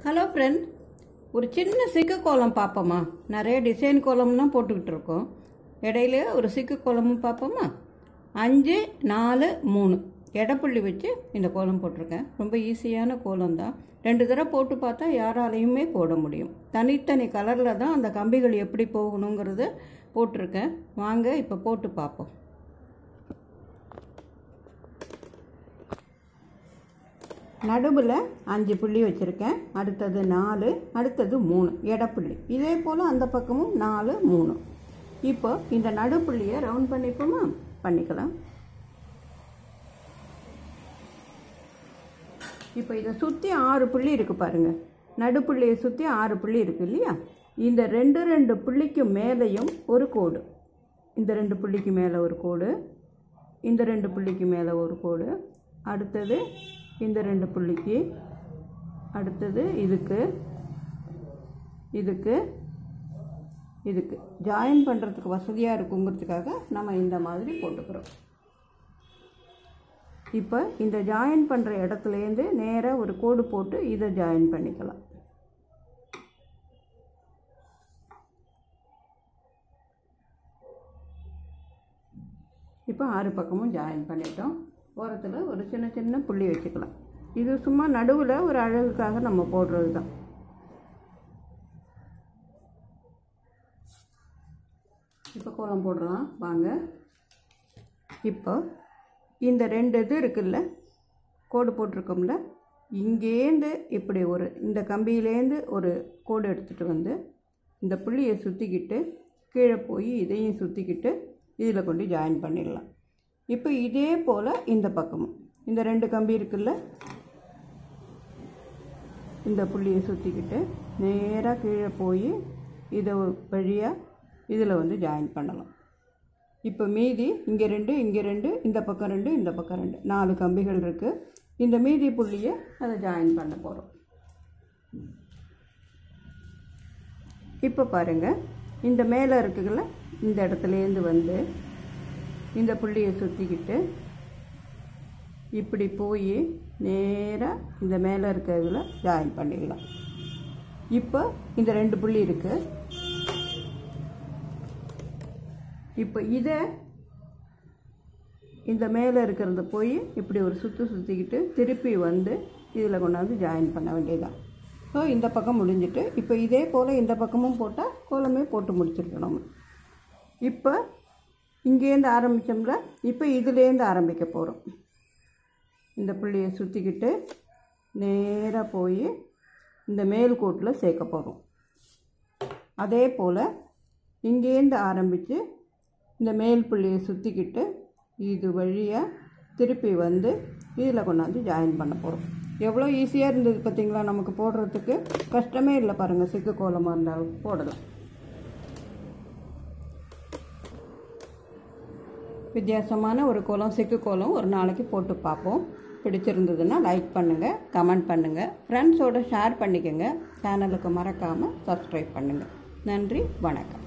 Hello friend, ஒரு சின்ன சிக்கு கோலம் பார்ப்போமா? நிறைய டிசைன் கோலம்லாம் போட்டுக்கிட்டு இருக்கோம். இடையில ஒரு சிக்கு கோலமும் பார்ப்போமா? 5 4 3 எடைப்புள்ளி வச்சு இந்த கோலம் போட்டிருக்கேன். ரொம்ப ஈஸியான கோலம் தான். 2 தடவை போட்டு பார்த்தா யாராலையுமே போட முடியும். தனித்தனி கலரில் தான் அந்த கம்பிகள் எப்படி போகணுங்கிறத போட்டிருக்கேன். வாங்க இப்போ போட்டு பார்ப்போம். நடுவில் 5 புள்ளி வச்சுருக்கேன். அடுத்தது 4, அடுத்தது 3 எடைப்புள்ளி. இதே போல் அந்த பக்கமும் 4 3. இப்போ இந்த நடுப்புள்ளியை ரவுண்ட் பண்ணிப்போமா? பண்ணிக்கலாம். இப்போ இதை சுற்றி 6 புள்ளி இருக்குது பாருங்கள். நடுப்புள்ளியை சுற்றி 6 புள்ளி இருக்குது இல்லையா? இந்த 2 புள்ளிக்கு மேலேயும் ஒரு கோடு. இந்த 2 புள்ளிக்கு மேலே ஒரு கோடு, இந்த 2 புள்ளிக்கு மேலே ஒரு கோடு, அடுத்தது இந்த 2 புள்ளிக்கு, அடுத்தது இதுக்கு இதுக்கு இதுக்கு ஜாயின் பண்ணுறதுக்கு வசதியாக இருக்குங்கிறதுக்காக நம்ம இந்த மாதிரி போட்டுக்கிறோம். இப்போ இந்த ஜாயின் பண்ணுற இடத்துலேருந்து நேராக ஒரு கோடு போட்டு இதை ஜாயின் பண்ணிக்கலாம். இப்போ 6 பக்கமும் ஜாயின் பண்ணிட்டோம். ஓரத்தில் ஒரு சின்ன சின்ன புள்ளி வச்சுக்கலாம். இது சும்மா நடுவில் ஒரு அழகுக்காக நம்ம போடுறது தான். இப்போ கோலம் போடலாம் வாங்க. இப்போ இந்த 2 இது இருக்குல்ல, கோடு போட்டிருக்கோம்ல, இங்கேருந்து இப்படி இந்த கம்பியிலேருந்து ஒரு கோடு எடுத்துகிட்டு வந்து இந்த புள்ளியை சுற்றிக்கிட்டு கீழே போய் இதையும் சுற்றிக்கிட்டு இதில் கொண்டு ஜாயின் பண்ணிடலாம். இப்போ இதே போல் இந்த பக்கமும் இந்த 2 கம்பி இருக்குல்ல, இந்த புள்ளியை சுற்றிக்கிட்டு நேராக கீழே போய் இதை வழியாக இதில் ஜாயின் பண்ணலாம். இப்போ மீதி இங்கே 2 இங்கே 2 இந்த பக்கம் 2 இந்த பக்கம் 2 4 கம்பிகள் இருக்குது. இந்த மீதி புள்ளியை அதை ஜாயின் பண்ண போகிறோம். இப்போ பாருங்கள், இந்த மேலே இருக்குல்ல, இந்த இடத்துலேருந்து இந்த புள்ளியை சுற்றிக்கிட்டு இப்படி போய் நேராக இந்த மேலே இருக்கிறதுல ஜாயின் பண்ணிடலாம். இப்போ இந்த 2 புள்ளி இருக்குது. இப்போ இதை இந்த மேலே இருக்கிறத போய் இப்படி ஒரு சுற்றிக்கிட்டு திருப்பி இதில் கொண்டாந்து ஜாயின் பண்ண வேண்டியதுதான். ஸோ இந்த பக்கம் முடிஞ்சிட்டு இப்போ இதே போல் இந்த பக்கமும் போட்டால் கோலமே போட்டு முடிச்சிருக்கணும். இப்போ இங்கேருந்து ஆரம்பித்தோம்ல, இப்போ இதுலேருந்து ஆரம்பிக்க போகிறோம். இந்த புள்ளியை சுற்றிக்கிட்டு நேராக போய் இந்த மேல் கோட்டில் சேர்க்க போகிறோம். அதே போல் இங்கேருந்து ஆரம்பித்து இந்த மேல் புள்ளியை சுற்றிக்கிட்டு இது வழியாக திருப்பி இதில் கொண்டாந்து ஜாயின் பண்ண போகிறோம். எவ்வளோ ஈஸியாக இருந்தது பார்த்திங்களா? நமக்கு போடுறதுக்கு கஷ்டமே இல்லை பாருங்கள். சிக்கு கோலமாக இருந்தாலும் போடலாம். வித்தியாசமான ஒரு கோலம், சிக்கு கோலம் ஒரு நாளைக்கு போட்டு பார்ப்போம். பிடிச்சிருந்ததுன்னா லைக் பண்ணுங்கள், கமெண்ட் பண்ணுங்கள், ஃப்ரெண்ட்ஸோடு ஷேர் பண்ணிக்கோங்க. சேனலுக்கு மறக்காமல் சப்ஸ்கிரைப் பண்ணுங்கள். நன்றி, வணக்கம்.